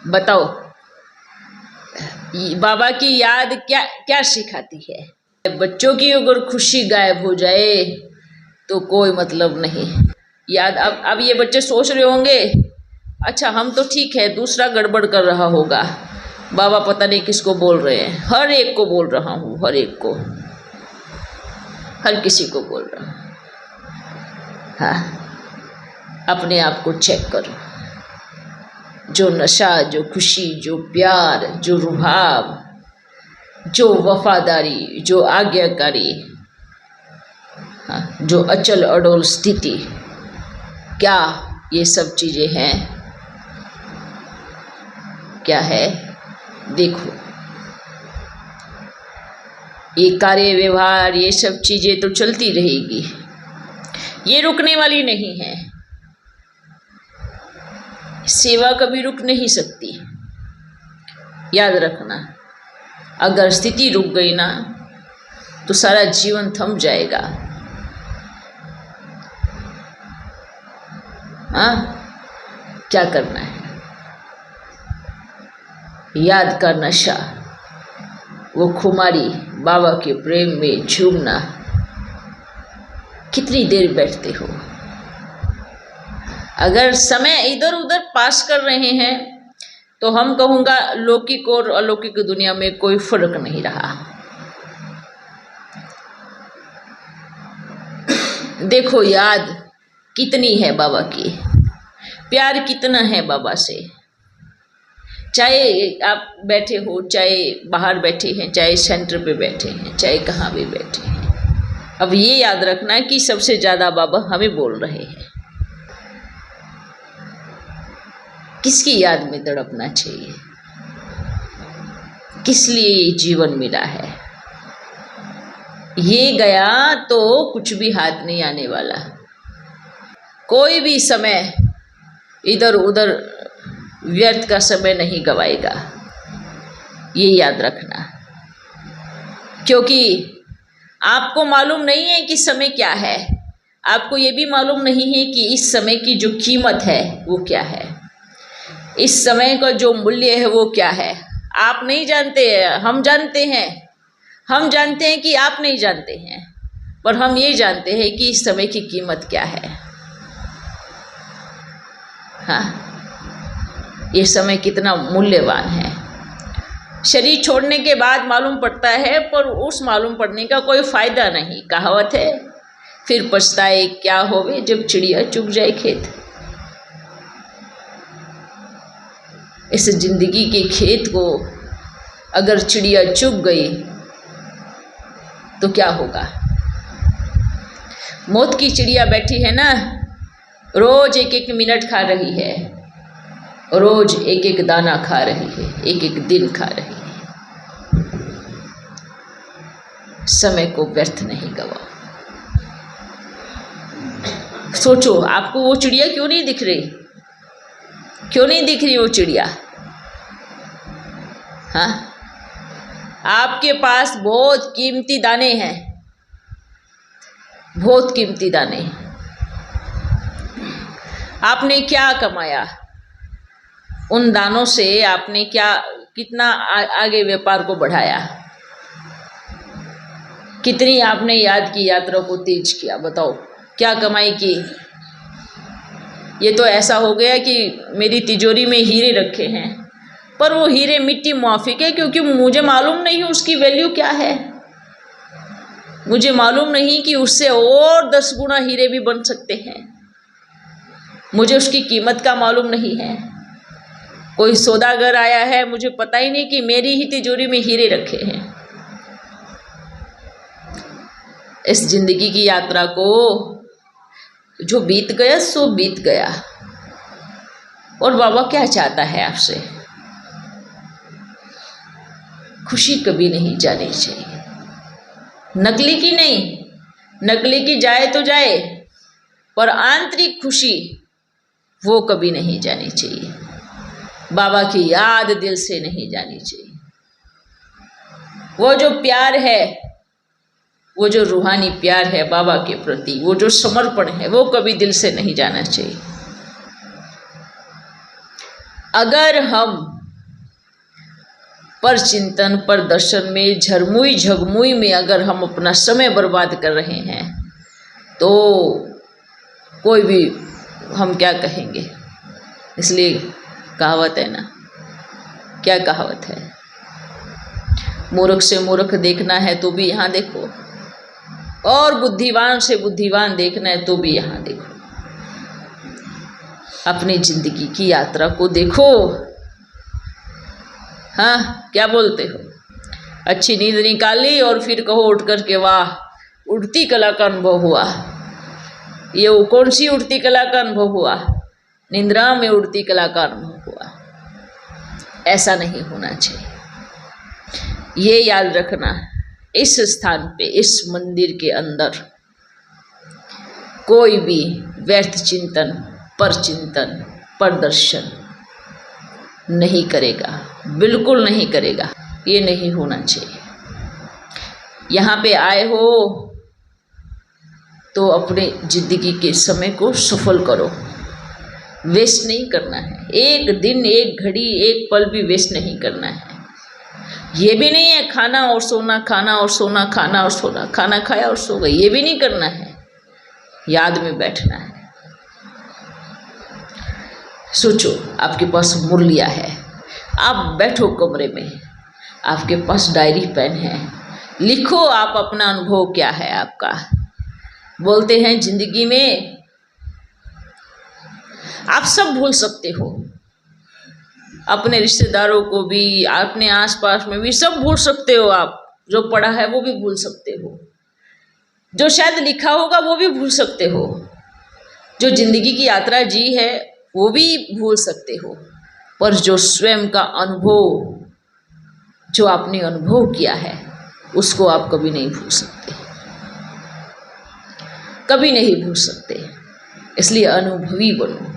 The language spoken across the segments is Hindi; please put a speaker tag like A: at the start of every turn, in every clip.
A: बताओ, बाबा की याद क्या क्या सिखाती है। बच्चों की अगर खुशी गायब हो जाए तो कोई मतलब नहीं। याद अब ये बच्चे सोच रहे होंगे, अच्छा हम तो ठीक है, दूसरा गड़बड़ कर रहा होगा, बाबा पता नहीं किसको बोल रहे हैं। हर एक को बोल रहा हूँ, हर एक को, हर किसी को बोल रहा हूँ। हाँ, अपने आप को चेक करो। जो नशा, जो खुशी, जो प्यार, जो रुहाब, जो वफादारी, जो आज्ञाकारी, हाँ, जो अचल अडोल स्थिति, क्या ये सब चीज़ें हैं? क्या है? देखो, ये कार्य व्यवहार, ये सब चीज़ें तो चलती रहेगी, ये रुकने वाली नहीं है। सेवा कभी रुक नहीं सकती, याद रखना। अगर स्थिति रुक गई ना तो सारा जीवन थम जाएगा। हाँ, क्या करना है? याद का नशा, वो खुमारी, बाबा के प्रेम में झूमना। कितनी देर बैठते हो? अगर समय इधर उधर पास कर रहे हैं तो हम कहूँगा लौकिक और अलौकिक दुनिया में कोई फर्क नहीं रहा। देखो, याद कितनी है बाबा की, प्यार कितना है बाबा से। चाहे आप बैठे हो, चाहे बाहर बैठे हैं, चाहे सेंटर पे बैठे हैं, चाहे कहाँ भी बैठे हैं, अब ये याद रखना कि सबसे ज़्यादा बाबा हमें बोल रहे हैं। किसकी याद में तड़पना चाहिए? किस लिए ये जीवन मिला है? ये गया तो कुछ भी हाथ नहीं आने वाला। कोई भी समय इधर उधर व्यर्थ का समय नहीं गवाएगा, ये याद रखना। क्योंकि आपको मालूम नहीं है कि समय क्या है, आपको ये भी मालूम नहीं है कि इस समय की जो कीमत है वो क्या है, इस समय का जो मूल्य है वो क्या है। आप नहीं जानते, हम जानते हैं। हम जानते हैं कि आप नहीं जानते हैं, पर हम ये जानते हैं कि इस समय की कीमत क्या है। हाँ, ये समय कितना मूल्यवान है। शरीर छोड़ने के बाद मालूम पड़ता है, पर उस मालूम पड़ने का कोई फायदा नहीं। कहावत है, फिर पछताए क्या होवे जब चिड़िया चुग जाए खेत। इस जिंदगी के खेत को अगर चिड़िया चुग गई तो क्या होगा? मौत की चिड़िया बैठी है ना, रोज एक एक मिनट खा रही है, रोज एक एक दाना खा रही है, एक एक दिन खा रही है। समय को व्यर्थ नहीं गवाओ। सोचो, आपको वो चिड़िया क्यों नहीं दिख रही? क्यों नहीं दिख रही वो चिड़िया? हाँ, आपके पास बहुत कीमती दाने हैं, बहुत कीमती दाने। आपने क्या कमाया? उन दानों से आपने क्या, कितना आगे व्यापार को बढ़ाया? कितनी आपने याद की यात्रा को तेज किया? बताओ, क्या कमाई की? ये तो ऐसा हो गया कि मेरी तिजोरी में हीरे रखे हैं, पर वो हीरे मिट्टी मुआफिक है, क्योंकि मुझे मालूम नहीं उसकी वैल्यू क्या है। मुझे मालूम नहीं कि उससे और 10 गुना हीरे भी बन सकते हैं। मुझे उसकी कीमत का मालूम नहीं है। कोई सौदागर आया है, मुझे पता ही नहीं कि मेरी ही तिजोरी में हीरे रखे हैं। इस जिंदगी की यात्रा को जो बीत गया सो बीत गया। और बाबा क्या चाहता है आपसे? खुशी कभी नहीं जानी चाहिए। नकली की नहीं, नकली की जाए तो जाए, पर आंतरिक खुशी वो कभी नहीं जानी चाहिए। बाबा की याद दिल से नहीं जानी चाहिए। वो जो प्यार है, वो जो रूहानी प्यार है बाबा के प्रति, वो जो समर्पण है, वो कभी दिल से नहीं जाना चाहिए। अगर हम पर चिंतन पर दर्शन में झरमुई झगमुई में अगर हम अपना समय बर्बाद कर रहे हैं तो कोई भी हम क्या कहेंगे। इसलिए कहावत है ना, क्या कहावत है, मूर्ख से मूर्ख देखना है तो भी यहाँ देखो, और बुद्धिमान से बुद्धिमान देखना है तो भी यहाँ देखो। अपनी जिंदगी की यात्रा को देखो। हाँ, क्या बोलते हो? अच्छी नींद निकाली और फिर कहो उठ कर के वाह उड़ती कला का अनुभव हुआ। ये कौन सी उड़ती कला का अनुभव हुआ? निंद्रा में उड़ती कला का अनुभव हुआ। ऐसा नहीं होना चाहिए। ये याद रखना, इस स्थान पे, इस मंदिर के अंदर कोई भी व्यर्थ चिंतन, पर चिंतन, पर दर्शन नहीं करेगा, बिल्कुल नहीं करेगा। ये नहीं होना चाहिए। यहाँ पे आए हो तो अपने जिंदगी के समय को सफल करो, वेस्ट नहीं करना है। एक दिन, एक घड़ी, एक पल भी वेस्ट नहीं करना है। ये भी नहीं है खाना और सोना, खाना और सोना, खाना और सोना, खाना खाया और सो गए, ये भी नहीं करना है। याद में बैठना है। सोचो, आपके पास मुरलिया है, आप बैठो कमरे में, आपके पास डायरी पेन है, लिखो आप अपना अनुभव क्या है आपका। बोलते हैं जिंदगी में आप सब भूल सकते हो, अपने रिश्तेदारों को भी, अपने आसपास में भी सब भूल सकते हो। आप जो पढ़ा है वो भी भूल सकते हो, जो शायद लिखा होगा वो भी भूल सकते हो, जो जिंदगी की यात्रा जी है वो भी भूल सकते हो, पर जो स्वयं का अनुभव, जो आपने अनुभव किया है, उसको आप कभी नहीं भूल सकते, कभी नहीं भूल सकते। इसलिए अनुभवी बनो।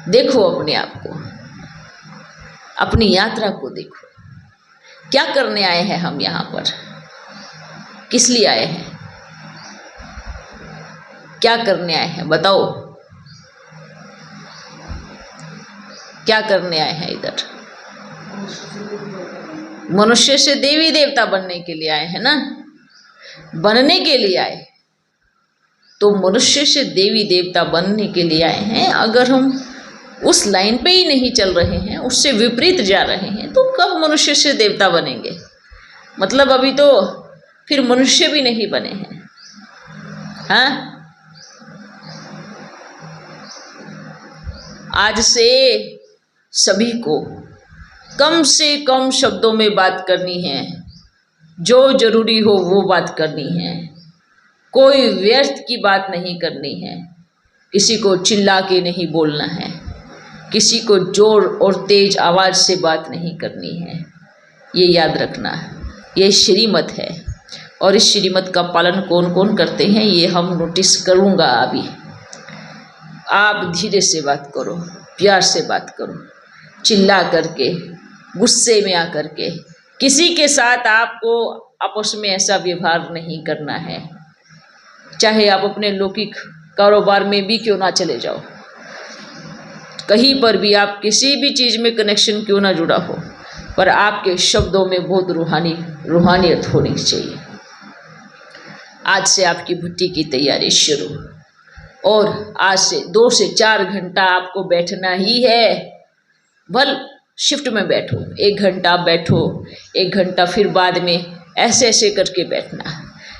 A: देखो अपने आप को, अपनी यात्रा को देखो। क्या करने आए हैं हम यहाँ पर? किस लिए आए हैं? क्या करने आए हैं बताओ? क्या करने आए हैं इधर? मनुष्य से देवी देवता बनने के लिए आए हैं ना, बनने के लिए आए। तो मनुष्य से देवी देवता बनने के लिए आए हैं। अगर हम उस लाइन पे ही नहीं चल रहे हैं, उससे विपरीत जा रहे हैं, तो कब मनुष्य से देवता बनेंगे? मतलब अभी तो फिर मनुष्य भी नहीं बने हैं। हाँ, आज से सभी को कम से कम शब्दों में बात करनी है, जो जरूरी हो वो बात करनी है, कोई व्यर्थ की बात नहीं करनी है, किसी को चिल्ला के नहीं बोलना है, किसी को जोर और तेज आवाज़ से बात नहीं करनी है। ये याद रखना, ये श्रीमत है। और इस श्रीमत का पालन कौन कौन करते हैं ये हम नोटिस करूँगा अभी। आप धीरे से बात करो, प्यार से बात करो, चिल्ला करके, गुस्से में आकर के। किसी के साथ आपको आपस में ऐसा व्यवहार नहीं करना है, चाहे आप अपने लौकिक कारोबार में भी क्यों ना चले जाओ, कहीं पर भी आप किसी भी चीज़ में कनेक्शन क्यों ना जुड़ा हो, पर आपके शब्दों में बहुत रूहानियत होनी चाहिए। आज से आपकी भट्टी की तैयारी शुरू, और आज से 2 से 4 घंटा आपको बैठना ही है। भल शिफ्ट में बैठो, 1 घंटा बैठो, 1 घंटा फिर बाद में, ऐसे ऐसे करके बैठना।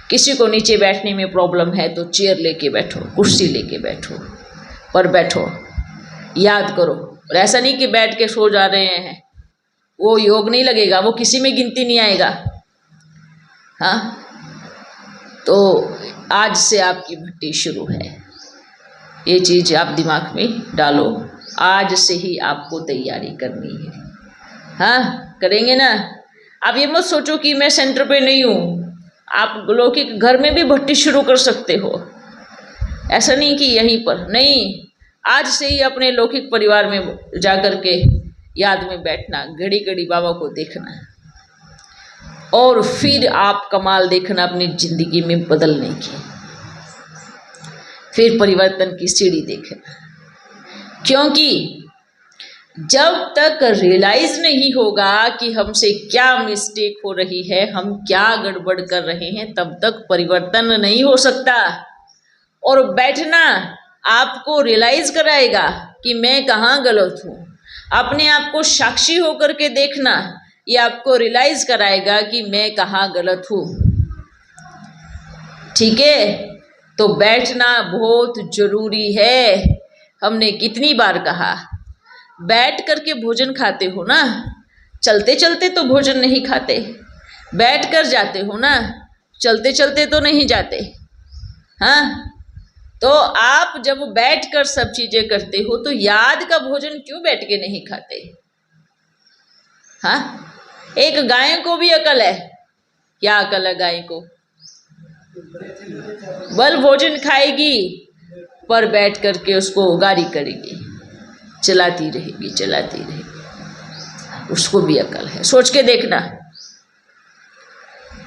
A: किसी को नीचे बैठने में प्रॉब्लम है तो चेयर लेके बैठो, कुर्सी लेके बैठो, पर बैठो, याद करो। और ऐसा नहीं कि बैठ के सो जा रहे हैं, वो योग नहीं लगेगा, वो किसी में गिनती नहीं आएगा। हाँ, तो आज से आपकी भट्टी शुरू है, ये चीज़ आप दिमाग में डालो। आज से ही आपको तैयारी करनी है। हाँ, करेंगे ना। आप ये मत सोचो कि मैं सेंटर पे नहीं हूँ, आप लौकिक घर में भी भट्टी शुरू कर सकते हो। ऐसा नहीं कि यहीं पर नहीं, आज से ही अपने लौकिक परिवार में जाकर के याद में बैठना, घड़ी घड़ी बाबा को देखना, और फिर आप कमाल देखना अपनी जिंदगी में बदलने की, फिर परिवर्तन की सीढ़ी देखना। क्योंकि जब तक रियलाइज नहीं होगा कि हमसे क्या मिस्टेक हो रही है, हम क्या गड़बड़ कर रहे हैं, तब तक परिवर्तन नहीं हो सकता। और बैठना आपको रियलाइज कराएगा कि मैं कहाँ गलत हूँ। अपने आप को साक्षी होकर के देखना, ये आपको रियलाइज कराएगा कि मैं कहाँ गलत हूँ। ठीक है, तो बैठना बहुत जरूरी है। हमने कितनी बार कहा, बैठ करके भोजन खाते हो ना, चलते चलते तो भोजन नहीं खाते। बैठ कर जाते हो ना, चलते चलते तो नहीं जाते। हाँ, तो आप जब बैठ कर सब चीजें करते हो तो याद का भोजन क्यों बैठ के नहीं खाते? हाँ, एक गाय को भी अकल है। क्या अकल है गाय को? बल भोजन खाएगी पर बैठ करके उसको गारी करेगी, चलाती रहेगी चलाती रहेगी। उसको भी अकल है, सोच के देखना।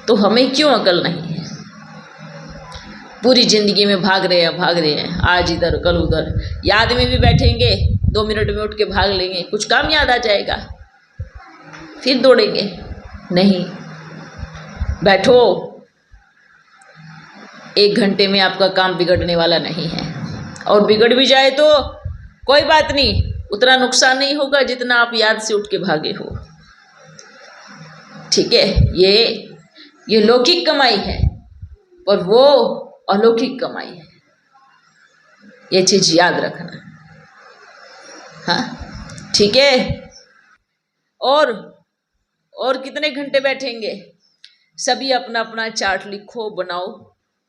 A: तो हमें क्यों अकल नहीं है? पूरी जिंदगी में भाग रहे हैं, आज इधर कल उधर। याद में भी बैठेंगे, 2 मिनट में उठ के भाग लेंगे, कुछ काम याद आ जाएगा, फिर दौड़ेंगे। नहीं, बैठो, 1 घंटे में आपका काम बिगड़ने वाला नहीं है। और बिगड़ भी जाए तो कोई बात नहीं, उतना नुकसान नहीं होगा जितना आप याद से उठ के भागे हो। ठीक है, ये लौकिक कमाई है, पर वो अलौकिक कमाई है। ये चीज याद रखना। हाँ, ठीक है। और कितने घंटे बैठेंगे? सभी अपना अपना चार्ट लिखो, बनाओ,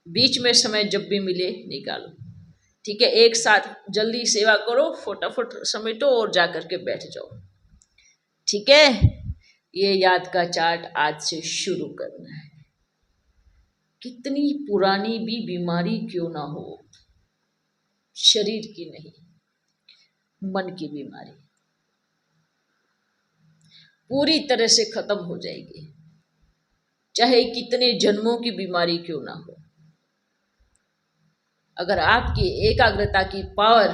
A: बीच में समय जब भी मिले निकालो। ठीक है, एक साथ जल्दी सेवा करो, फटाफट समेटो और जा करके बैठ जाओ। ठीक है, ये याद का चार्ट आज से शुरू करना है। कितनी पुरानी भी बीमारी क्यों ना हो, शरीर की नहीं, मन की बीमारी पूरी तरह से खत्म हो जाएगी, चाहे कितने जन्मों की बीमारी क्यों ना हो। अगर आपकी एकाग्रता की पावर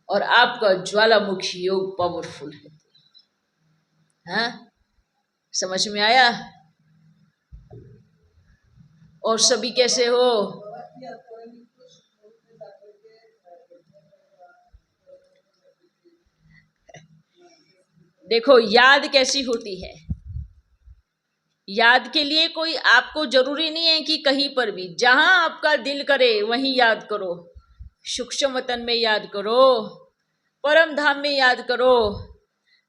A: और आपका ज्वालामुखी योग पावरफुल है। हाँ, समझ में आया? और सभी कैसे हो? देखो, याद कैसी होती है। याद के लिए कोई आपको जरूरी नहीं है कि कहीं पर भी, जहां आपका दिल करे वहीं याद करो। सूक्ष्म वतन में याद करो, परम धाम में याद करो।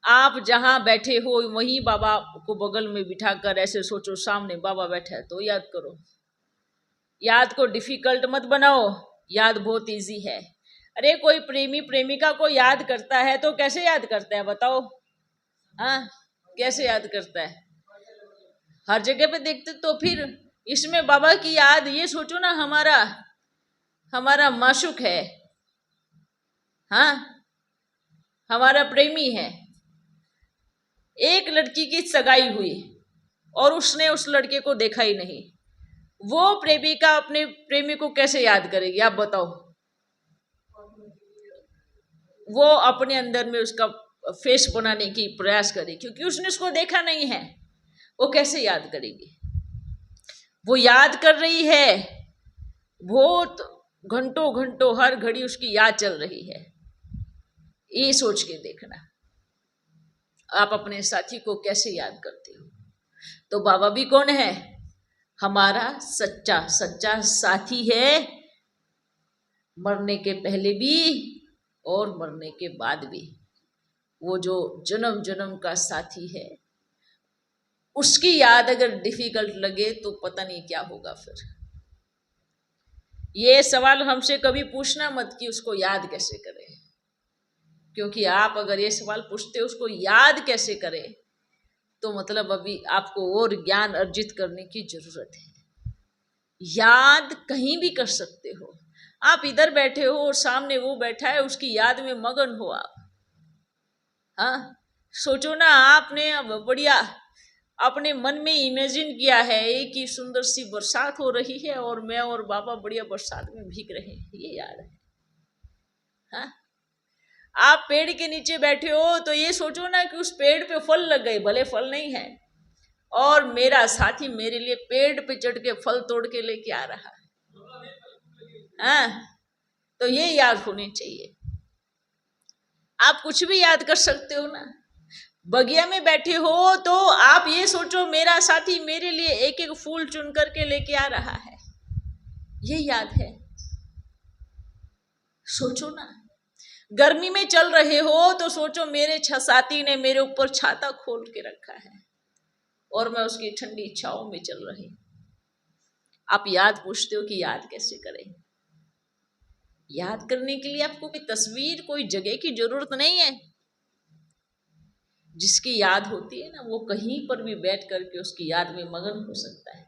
A: आप जहां बैठे हो वहीं बाबा को बगल में बिठाकर ऐसे सोचो सामने बाबा बैठा है, तो याद करो। याद को डिफिकल्ट मत बनाओ, याद बहुत इजी है। अरे कोई प्रेमी प्रेमिका को याद करता है तो कैसे याद करता है बताओ? हाँ, कैसे याद करता है? हर जगह पे देखते। तो फिर इसमें बाबा की याद, ये सोचो ना, हमारा माशूक है। हाँ, हमारा प्रेमी है। एक लड़की की सगाई हुई और उसने उस लड़के को देखा ही नहीं, वो प्रेमिका अपने प्रेमी को कैसे याद करेगी आप बताओ? वो अपने अंदर में उसका फेस बनाने की प्रयास करे, क्योंकि उसने उसको देखा नहीं है। वो कैसे याद करेगी? वो याद कर रही है, बहुत घंटों घंटों हर घड़ी उसकी याद चल रही है। ये सोच के देखना, आप अपने साथी को कैसे याद करते हो? तो बाबा भी कौन है? हमारा सच्चा सच्चा साथी है, मरने के पहले भी और मरने के बाद भी। वो जो जन्म जन्म का साथी है, उसकी याद अगर डिफिकल्ट लगे तो पता नहीं क्या होगा फिर। ये सवाल हमसे कभी पूछना मत कि उसको याद कैसे करें, क्योंकि आप अगर ये सवाल पूछते हो उसको याद कैसे करें, तो मतलब अभी आपको और ज्ञान अर्जित करने की जरूरत है। याद कहीं भी कर सकते हो। आप इधर बैठे हो और सामने वो बैठा है, उसकी याद में मगन हो आप। हाँ, सोचो ना, आपने अब बढ़िया अपने मन में इमेजिन किया है एक ही सुंदर सी बरसात हो रही है और मैं और बाबा बढ़िया बरसात में भीग रहे हैं, ये याद है। हाँ, आप पेड़ के नीचे बैठे हो तो ये सोचो ना कि उस पेड़ पे फल लग गए, भले फल नहीं है, और मेरा साथी मेरे लिए पेड़ पे चढ़ के फल तोड़ के लेके आ रहा है। हाँ, तो ये याद होनी चाहिए। आप कुछ भी याद कर सकते हो ना। बगिया में बैठे हो तो आप ये सोचो मेरा साथी मेरे लिए एक एक फूल चुन करके लेके आ रहा है, ये याद है। सोचो ना, गर्मी में चल रहे हो तो सोचो मेरे साथी ने मेरे ऊपर छाता खोल के रखा है और मैं उसकी ठंडी छांव में चल रही। आप याद पूछते हो कि याद कैसे करें। याद करने के लिए आपको कोई तस्वीर, कोई जगह की जरूरत नहीं है। जिसकी याद होती है ना, वो कहीं पर भी बैठ करके उसकी याद में मगन हो सकता है।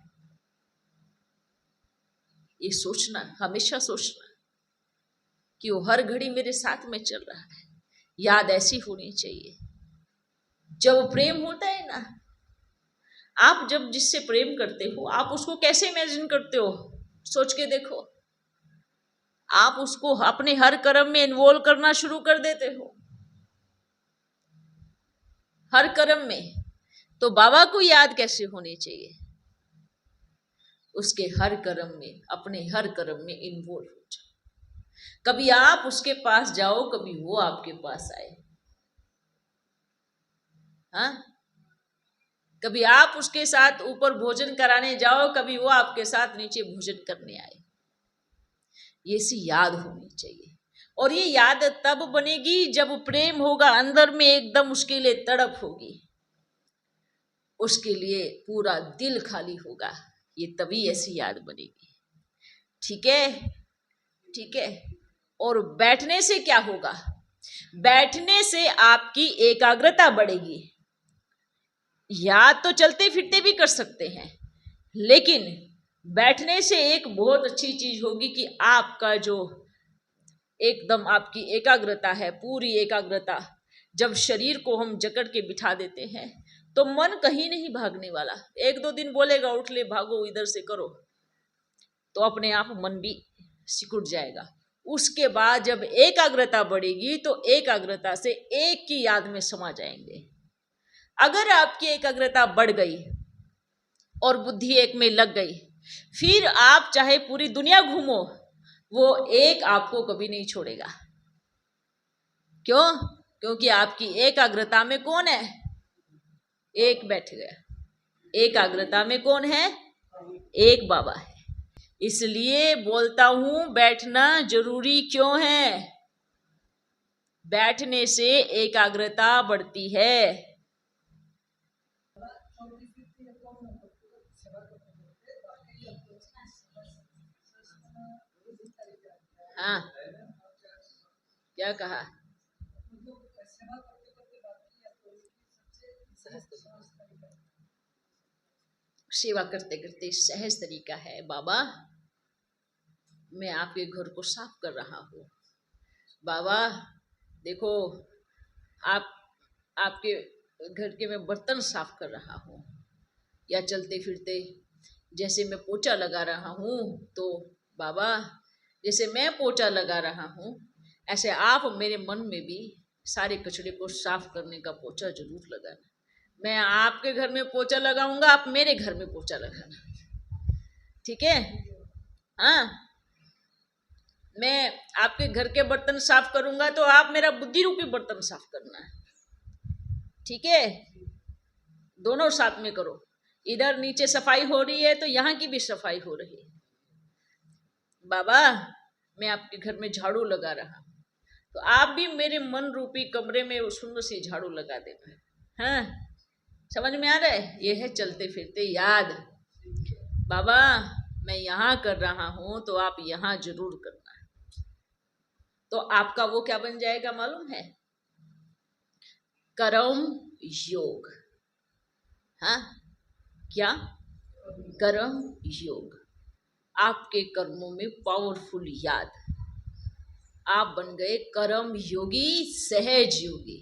A: ये सोचना, हमेशा सोचना कि वो हर घड़ी मेरे साथ में चल रहा है। याद ऐसी होनी चाहिए। जब प्रेम होता है ना, आप जब जिससे प्रेम करते हो आप उसको कैसे इमेजिन करते हो, सोच के देखो। आप उसको अपने हर कर्म में इन्वॉल्व करना शुरू कर देते हो, हर कर्म में। तो बाबा को याद कैसे होनी चाहिए, उसके हर कर्म में, अपने हर कर्म में इन्वॉल्व हो जाओ। कभी आप उसके पास जाओ, कभी वो आपके पास आए। हाँ, कभी आप उसके साथ ऊपर भोजन कराने जाओ, कभी वो आपके साथ नीचे भोजन करने आए। ये सी याद होनी चाहिए। और ये याद तब बनेगी जब प्रेम होगा अंदर में, एकदम उसके लिए तड़प होगी, उसके लिए पूरा दिल खाली होगा, ये तभी ऐसी याद बनेगी। ठीक है, ठीक है। और बैठने से क्या होगा, बैठने से आपकी एकाग्रता बढ़ेगी। याद तो चलते फिरते भी कर सकते हैं, लेकिन बैठने से एक बहुत अच्छी चीज होगी कि आपका जो एकदम आपकी एकाग्रता है, पूरी एकाग्रता, जब शरीर को हम जकड़ के बिठा देते हैं तो मन कहीं नहीं भागने वाला। एक दो दिन बोलेगा उठ ले भागो इधर से करो, तो अपने आप मन भी सिकुड़ जाएगा। उसके बाद जब एकाग्रता बढ़ेगी तो एकाग्रता से एक की याद में समा जाएंगे। अगर आपकी एकाग्रता बढ़ गई और बुद्धि एक में लग गई, फिर आप चाहे पूरी दुनिया घूमो, वो एक आपको कभी नहीं छोड़ेगा। क्यों? क्योंकि आपकी एकाग्रता में कौन है, एक बैठ गया। एकाग्रता में कौन है, एक बाबा है। इसलिए बोलता हूं बैठना जरूरी क्यों है। बैठने से एकाग्रता बढ़ती है। हाँ, क्या कहा, सेवा करते करते सहज तरीका है। बाबा मैं आपके घर को साफ कर रहा हूँ, बाबा देखो आप आपके घर के मैं बर्तन साफ कर रहा हूँ। या चलते फिरते जैसे मैं पोछा लगा रहा हूँ, तो बाबा जैसे मैं पोछा लगा रहा हूँ ऐसे आप मेरे मन में भी सारे कचड़े को साफ करने का पोछा जरूर लगाना। मैं आपके घर में पोछा लगाऊंगा, आप मेरे घर में पोछा लगाना। ठीक है? हाँ, मैं आपके घर के बर्तन साफ करूंगा तो आप मेरा बुद्धि रूपी बर्तन साफ करना है। ठीक है? दोनों साथ में करो। इधर नीचे सफाई हो रही है तो यहाँ की भी सफाई हो रही है। बाबा मैं आपके घर में झाड़ू लगा रहा हूँ, तो आप भी मेरे मन रूपी कमरे में सुंदर सी झाड़ू लगा देना। हाँ, समझ में आ रहा है? ये है चलते फिरते याद। बाबा मैं यहाँ कर रहा हूँ तो आप यहाँ जरूर करना। तो आपका वो क्या बन जाएगा मालूम है, कर्म योग। हाँ, क्या? कर्म योग। आपके कर्मों में पावरफुल याद, आप बन गए कर्म योगी, सहज योगी।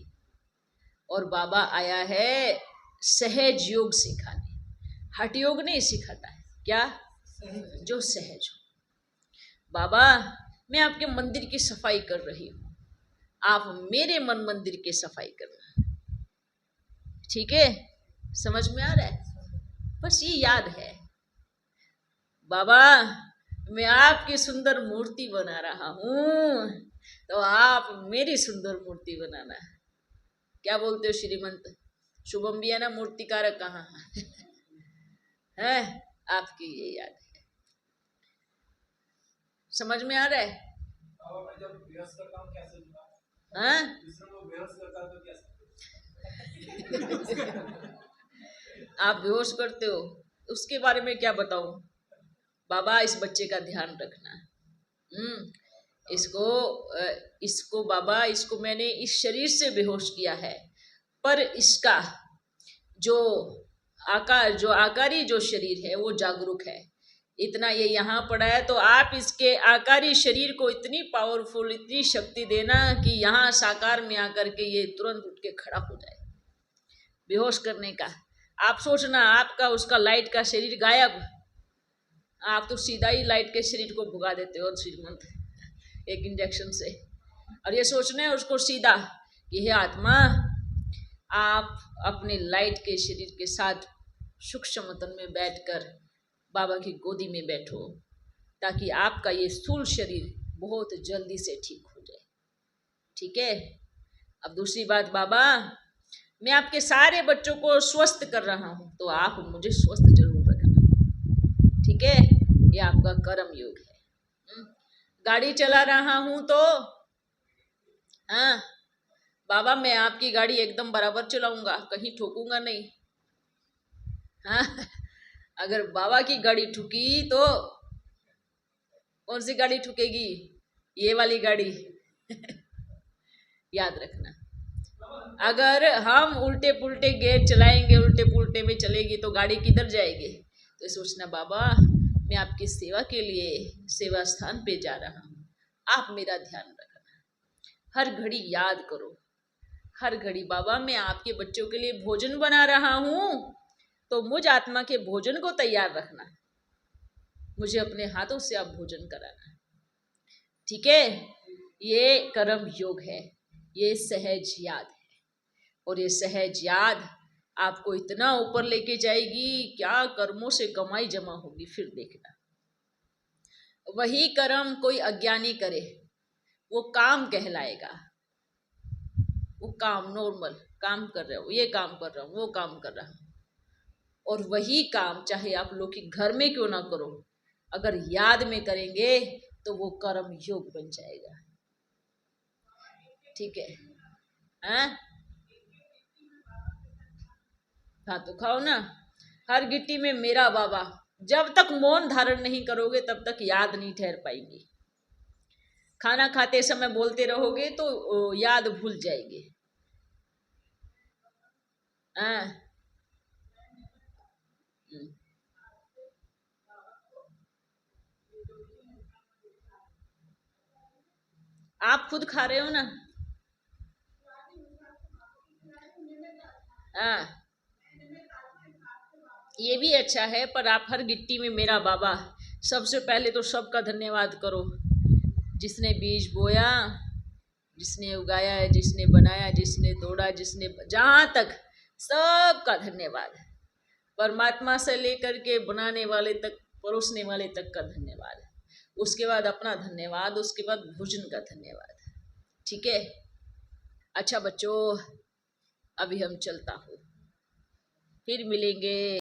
A: और बाबा आया है सहज योग सिखाने, हठ योग नहीं सिखाता है। क्या? जो सहज हो। बाबा मैं आपके मंदिर की सफाई कर रही हूँ, आप मेरे मन मंदिर की सफाई करना। ठीक है, समझ में आ रहा है? बस ये याद है, बाबा मैं आपकी सुंदर मूर्ति बना रहा हूं, तो आप मेरी सुंदर मूर्ति बनाना। क्या बोलते हो श्रीमंत? शुभम भी है ना, मूर्तिकार कहाँ है? आपकी ये याद है। समझ में आ रहा है? हाँ? आप बेहोश करते हो, उसके बारे में क्या बताऊं? बाबा इस बच्चे का ध्यान रखना। इसको इसको बाबा, इसको मैंने इस शरीर से बेहोश किया है, पर इसका जो आकारी जो शरीर है वो जागरूक है। इतना ये यहाँ पड़ा है, तो आप इसके आकारी शरीर को इतनी पावरफुल, इतनी शक्ति देना कि यहाँ साकार में आकर के ये तुरंत उठ के खड़ा हो जाए। बेहोश करने का आप सोचना, आपका उसका लाइट का शरीर गायब, आप तो सीधा ही लाइट के शरीर को भुगा देते हो श्रीमंत, एक इंजेक्शन से। और ये सोचना है उसको सीधा कि हे आत्मा, आप अपने लाइट के शरीर के साथ सूक्ष्म मतन में बैठकर बाबा की गोदी में बैठो, ताकि आपका ये स्थूल शरीर बहुत जल्दी से ठीक हो जाए। ठीक है? अब दूसरी बात, बाबा मैं आपके सारे बच्चों को स्वस्थ कर रहा हूं, तो आप मुझे स्वस्थ जरूर रखना। ठीक है? ये आपका कर्म योग है। गाड़ी चला रहा हूं तो हाँ बाबा मैं आपकी गाड़ी एकदम बराबर चलाऊंगा, कहीं ठोकूंगा नहीं। हाँ अगर बाबा की गाड़ी ठुकी तो कौन सी गाड़ी ठुकेगी? ये वाली गाड़ी याद रखना। अगर हम उल्टे पुल्टे गेयर चलाएंगे, उल्टे पुल्टे में चलेगी, तो गाड़ी किधर जाएगी? तो सोचना, बाबा मैं आपकी सेवा के लिए सेवा स्थान पे जा रहा हूँ, आप मेरा ध्यान रखना। हर घड़ी याद करो, हर घड़ी बाबा मैं आपके बच्चों के लिए भोजन बना रहा हूँ, तो मुझ आत्मा के भोजन को तैयार रखना, मुझे अपने हाथों से आप भोजन कराना। ठीक है? ये कर्म योग है, ये सहज याद है, और ये सहज याद आपको इतना ऊपर लेके जाएगी, क्या कर्मों से कमाई जमा होगी फिर देखना। वही कर्म कोई अज्ञानी करे वो काम कहलाएगा। वो काम नॉर्मल काम कर रहे हो, ये काम कर रहा हूँ, वो काम कर रहा हूँ, और वही काम चाहे आप लोग के घर में क्यों ना करो, अगर याद में करेंगे तो वो कर्म योग बन जाएगा। ठीक है? हाँ तो खाओ ना, हर गिट्टी में मेरा बाबा। जब तक मौन धारण नहीं करोगे तब तक याद नहीं ठहर पाएंगी। खाना खाते समय बोलते रहोगे तो याद भूल जाएगी। आप खुद खा रहे हो ना? ये भी अच्छा है, पर आप हर गिट्टी में मेरा बाबा। सबसे पहले तो सबका धन्यवाद करो, जिसने बीज बोया, जिसने उगाया है, जिसने बनाया, जिसने तोड़ा, जिसने जहाँ तक सबका धन्यवाद। परमात्मा से लेकर के बनाने वाले तक, परोसने वाले तक का धन्यवाद। उसके बाद अपना धन्यवाद, उसके बाद भोजन का धन्यवाद। ठीक है? अच्छा बच्चों, अभी हम चलता हूँ, फिर मिलेंगे।